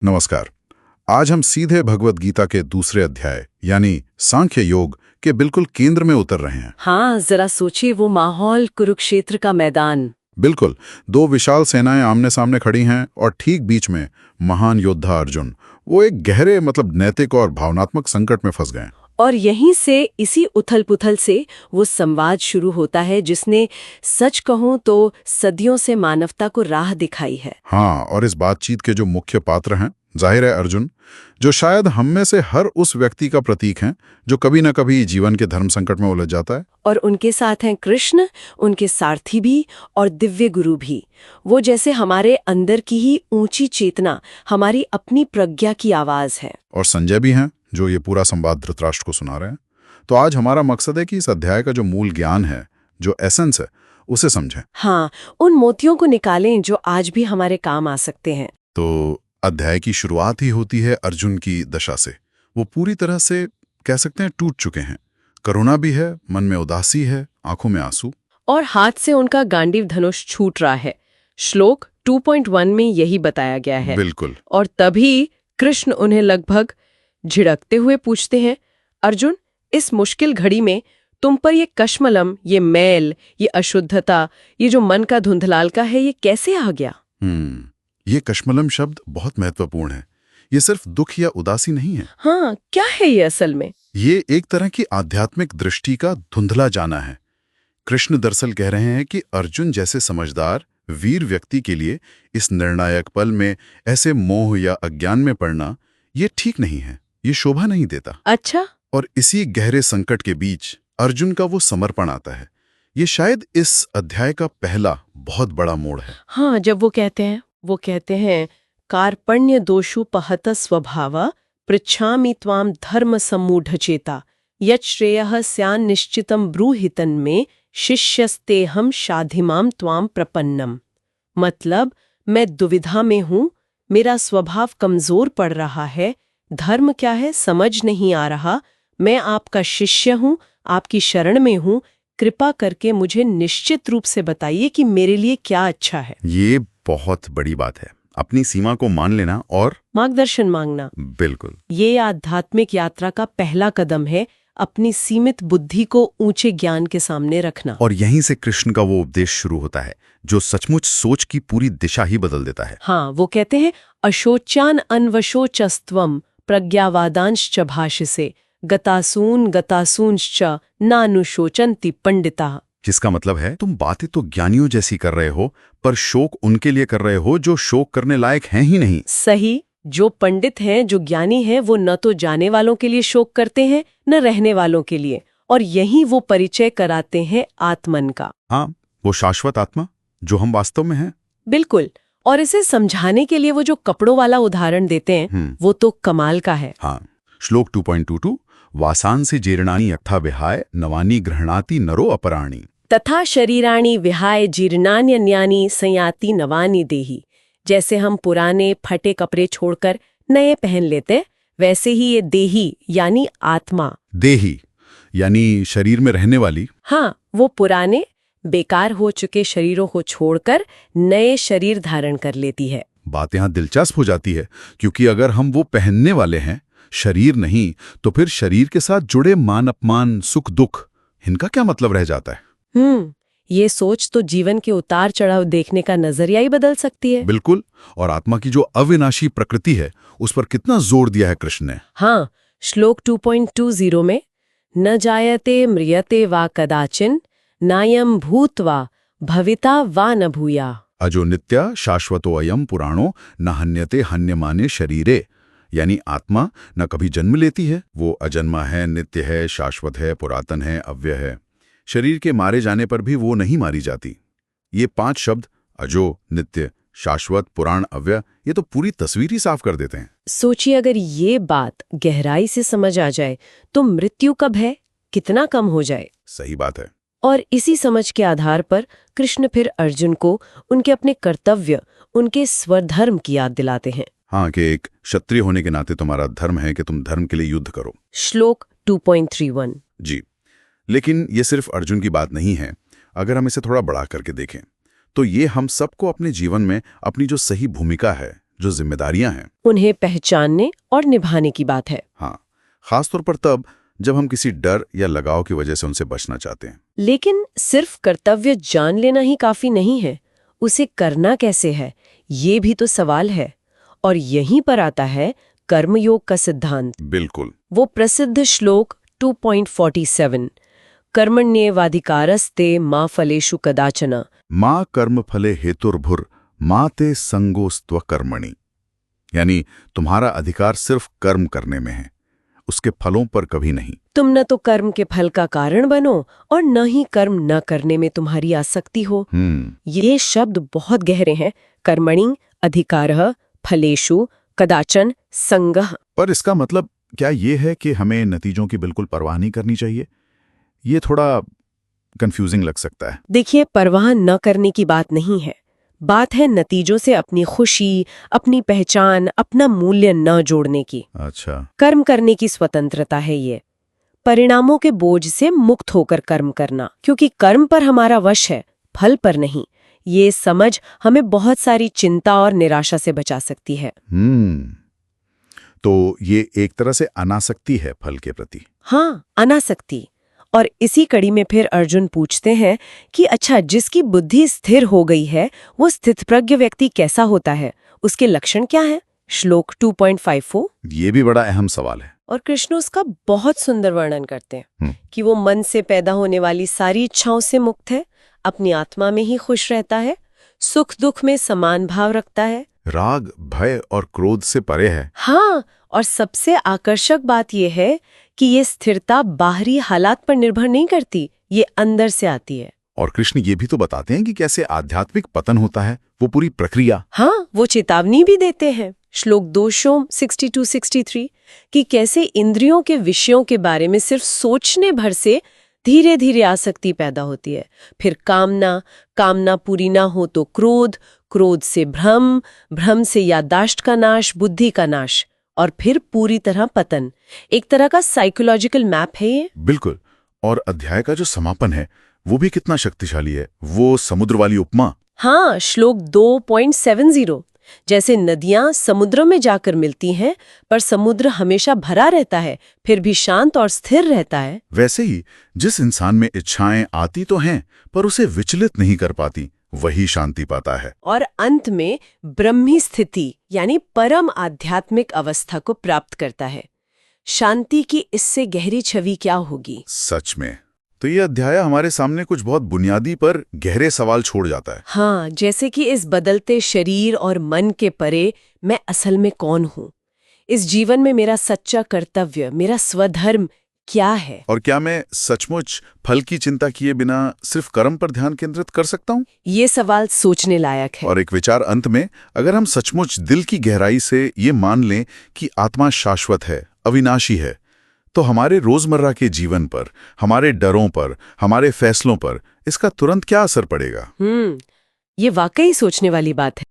नमस्कार। आज हम सीधे भगवत गीता के दूसरे अध्याय यानी सांख्य योग के बिल्कुल केंद्र में उतर रहे हैं। हाँ, जरा सोचिए वो माहौल, कुरुक्षेत्र का मैदान। बिल्कुल, दो विशाल सेनाएं आमने सामने खड़ी हैं और ठीक बीच में महान योद्धा अर्जुन। वो एक गहरे नैतिक और भावनात्मक संकट में फंस गए। और यहीं से, इसी उथल-पुथल से वो संवाद शुरू होता है जिसने, सच कहूं तो, सदियों से मानवता को राह दिखाई है। हाँ, और इस बातचीत के जो मुख्य पात्र हैं, जाहिर है अर्जुन, जो शायद हम में से हर उस व्यक्ति का प्रतीक हैं जो कभी न कभी जीवन के धर्म संकट में उलझ जाता है। और उनके साथ हैं कृष्ण, उनके सारथी भी और दिव्य गुरु भी। वो जैसे हमारे अंदर की ही ऊंची चेतना, हमारी अपनी प्रज्ञा की आवाज है। और संजय भी हैं जो ये पूरा संवाद धृतराष्ट्र को सुना रहे हैं। तो आज हमारा मकसद है कि इस अध्याय का जो मूल ज्ञान है, जो एसेंस है, उसे समझें। हाँ, उन मोतियों को निकालें जो आज भी हमारे काम आ सकते हैं। तो अध्याय की शुरुआत ही होती है अर्जुन की दशा से। वो पूरी तरह से कह सकते हैं टूट चुके हैं। करुणा भी है, मन में उदासी है, आंखों में आंसू, और हाथ से उनका गांडीव धनुष छूट रहा है। श्लोक 2.1 में यही बताया गया है। बिल्कुल। और तभी कृष्ण उन्हें लगभग झिड़कते हुए पूछते हैं, अर्जुन, इस मुश्किल घड़ी में तुम पर ये कश्मलम, ये मैल, ये अशुद्धता, ये जो मन का धुंधलालका है, ये कैसे आ गया? ये कश्मलम शब्द बहुत महत्वपूर्ण है। ये सिर्फ दुख या उदासी नहीं है। हाँ, क्या है ये असल में? ये एक तरह की आध्यात्मिक दृष्टि का धुंधला जाना है। कृष्ण दरअसल कह रहे हैं कि अर्जुन जैसे समझदार, वीर व्यक्ति के लिए इस निर्णायक पल में ऐसे मोह या अज्ञान में पड़ना ये ठीक नहीं है, ये शोभा नहीं देता। अच्छा। और इसी गहरे संकट के बीच अर्जुन का वो समर्पण आता है। ये शायद इस अध्याय का पहला बहुत बड़ा मोड़ है। हाँ, जब वो कहते हैं कार्पण्य दोषु पहत स्वभाव पृच्छामि त्वाम धर्म सम्मूढ़ चेता यत् श्रेयः स्यान् निश्चितं ब्रूहितन में शिष्यस्तेहम शाधिमाम त्वाम प्रपन्नम। मतलब, मैं दुविधा में हूँ, मेरा स्वभाव कमजोर पड़ रहा है, धर्म क्या है समझ नहीं आ रहा, मैं आपका शिष्य हूँ, आपकी शरण में हूँ, कृपा करके मुझे निश्चित रूप से बताइए कि मेरे लिए क्या अच्छा है। ये बहुत बड़ी बात है, अपनी सीमा को मान लेना और मार्गदर्शन मांगना। बिल्कुल। ये आध्यात्मिक यात्रा का पहला कदम है, अपनी सीमित बुद्धि को ऊंचे ज्ञान के सामने रखना। और यहीं से कृष्ण का वो उपदेश शुरू होता है जो सचमुच सोच की पूरी दिशा ही बदल देता है। हाँ, वो कहते हैं अशोच्यान अन्वशोचस्त्वम प्रज्ञावादांश्च भाषसे गतासूंश्च नानुशोचन्ति पंडिता। जिसका मतलब है, तुम बातें तो ज्ञानियों जैसी कर रहे हो, पर शोक उनके लिए कर रहे हो जो शोक करने लायक हैं ही नहीं। सही। जो पंडित हैं, जो ज्ञानी हैं, वो न तो जाने वालों के लिए शोक करते हैं, न रहने वालों के लिए। और यही वो परिचय कराते हैं आत्मन का। हाँ, वो शाश्वत आत्मा जो हम वास्तव में हैं। बिल्कुल। और इसे समझाने के लिए वो जो कपड़ों वाला उदाहरण देते हैं, वो तो कमाल का है। हाँ, श्लोक 2.22 वासांसि जीर्णानि यथा विहाय नवानि गृह्णाति नरो अपराणि तथा शरीराणि विहाय जीर्णान्यन्यानि संयाति नवानि देहि। जैसे हम पुराने फटे कपड़े छोड़कर नए पहन लेते, वैसे ही ये देही यानी आत्मा, देही यानी शरीर में रहने वाली, हाँ, वो पुराने बेकार हो चुके शरीरों को छोड़कर नए शरीर धारण कर लेती है। बात यहाँ दिलचस्प हो जाती है, क्योंकि अगर हम वो पहनने वाले हैं, शरीर नहीं, तो फिर शरीर के साथ जुड़े मान अपमान, सुख दुख, इनका क्या मतलब रह जाता है? ये सोच तो जीवन के उतार चढ़ाव देखने का नजरिया ही बदल सकती है। बिल्कुल। और आत्मा की जो अविनाशी प्रकृति है, उस पर कितना जोर दिया है कृष्ण ने। हाँ, श्लोक 2.20 में न जायते म्रियते वा कदाचिन नायम भूत्वा भविता वा न भूया अजो नित्या शाश्वतो अयम पुराणो न हन्यते हन्यमाने शरीरे। यानी आत्मा न कभी जन्म लेती है, वो अजन्मा है, नित्य है, शाश्वत है, पुरातन है, अव्यय है। शरीर के मारे जाने पर भी वो नहीं मारी जाती। ये 5 शब्द, अजो, नित्य, शाश्वत, पुराण, अव्यय, ये तो पूरी तस्वीर ही साफ कर देते हैं। सोचिए, अगर ये बात गहराई से समझ आ जाए तो मृत्यु कब है कितना कम हो जाए। सही बात है। और इसी समझ के आधार पर कृष्ण फिर अर्जुन को उनके अपने कर्तव्य, उनके स्वधर्म की याद दिलाते हैं। हाँ, कि एक क्षत्रिय होने के नाते तुम्हारा धर्म है कि तुम धर्म के लिए युद्ध करो। श्लोक 2.31। जी, लेकिन ये सिर्फ अर्जुन की बात नहीं है। अगर हम इसे थोड़ा बढ़ा करके देखें तो ये हम सबको अपने जीवन में अपनी जो सही भूमिका है, जो जिम्मेदारियां हैं, उन्हें पहचानने और निभाने की बात है। हाँ, खासतौर पर तब जब हम किसी डर या लगाव की वजह से उनसे बचना चाहते हैं। लेकिन सिर्फ कर्तव्य जान लेना ही काफी नहीं है, उसे करना कैसे है, ये भी तो सवाल है। और यहीं पर आता है कर्मयोग का सिद्धांत। बिल्कुल। वो प्रसिद्ध श्लोक 2.47, कर्मण्येवाधिकारस्ते मा फलेषु कदाचन। माँ कर्म फले हेतुर्भुर माँ ते संगोस्त्व कर्मणि, यानी तुम्हारा अधिकार सिर्फ कर्म करने में है, उसके फलों पर कभी नहीं। तुम न तो कर्म के फल का कारण बनो और न ही कर्म न करने में तुम्हारी आसक्ति हो। ये शब्द बहुत गहरे हैं। कर्मणि अधिकारः फलेषु कदाचन संगः। पर इसका मतलब क्या ये है कि हमें नतीजों की बिल्कुल परवाह नहीं करनी चाहिए? ये थोड़ा कंफ्यूजिंग लग सकता है। देखिए, परवाह न करने की बात नहीं है, बात है नतीजों से अपनी खुशी, अपनी पहचान, अपना मूल्य न जोड़ने की। अच्छा। कर्म करने की स्वतंत्रता है ये, परिणामों के बोझ से मुक्त होकर कर्म करना, क्योंकि कर्म पर हमारा वश है, फल पर नहीं। ये समझ हमें बहुत सारी चिंता और निराशा से बचा सकती है। तो ये एक तरह से अनासक्ति है फल के प्रति। हाँ, अनासक्ति। और इसी कड़ी में फिर अर्जुन पूछते हैं कि अच्छा, जिसकी बुद्धि स्थिर हो गई है वो स्थितप्रज्ञ व्यक्ति कैसा होता है, उसके लक्षण क्या है? श्लोक 2.54। ये भी बड़ा अहम सवाल है। और कृष्ण उसका बहुत सुंदर वर्णन करते हैं कि वो मन से पैदा होने वाली सारी इच्छाओं से मुक्त है, अपनी आत्मा में ही खुश रहता है, सुख दुख में समान भाव रखता है, राग, भय और क्रोध से परे है। हाँ, और सबसे आकर्षक बात यह है कि ये स्थिरता बाहरी हालात पर निर्भर नहीं करती, ये अंदर से आती है। और कृष्ण ये भी तो बताते हैं कि कैसे आध्यात्मिक पतन होता है, वो पूरी प्रक्रिया। हाँ, वो चेतावनी भी देते हैं श्लोक 2:62-63 कि कैसे इंद्रियों के विषयों के बारे में सिर्फ सोचने भर से धीरे धीरे आसक्ति पैदा होती है, फिर कामना, कामना पूरी ना हो तो क्रोध, क्रोध से भ्रम, भ्रम से याददाश्त का नाश, बुद्धि का नाश, और फिर पूरी तरह पतन। एक तरह का साइकोलॉजिकल मैप है ये। बिल्कुल। और अध्याय का जो समापन है वो भी कितना शक्तिशाली है, वो समुद्र वाली उपमा। हाँ, श्लोक 2.70, जैसे नदियां समुद्र में जाकर मिलती हैं पर समुद्र हमेशा भरा रहता है, फिर भी शांत और स्थिर रहता है। वैसे ही जिस इंसान में इच्छाएं आती तो हैं पर उसे विचलित नहीं कर पाती, वही शांति पाता है और अंत में ब्रह्मी स्थिति यानी परम आध्यात्मिक अवस्था को प्राप्त करता है। शांति की इससे गहरी छवि क्या होगी? सच में तो ये अध्याय हमारे सामने कुछ बहुत बुनियादी पर गहरे सवाल छोड़ जाता है। हाँ, जैसे कि इस बदलते शरीर और मन के परे मैं असल में कौन हूँ? इस जीवन में मेरा सच्चा कर्तव्य, मेरा स्वधर्म क्या है? और क्या मैं सचमुच फल की चिंता किए बिना सिर्फ कर्म पर ध्यान केंद्रित कर सकता हूँ? ये सवाल सोचने लायक है। और एक विचार अंत में, अगर हम सचमुच दिल की गहराई से ये मान लें कि आत्मा शाश्वत है, अविनाशी है, तो हमारे रोजमर्रा के जीवन पर, हमारे डरों पर, हमारे फैसलों पर इसका तुरंत क्या असर पड़ेगा? ये वाकई सोचने वाली बात है।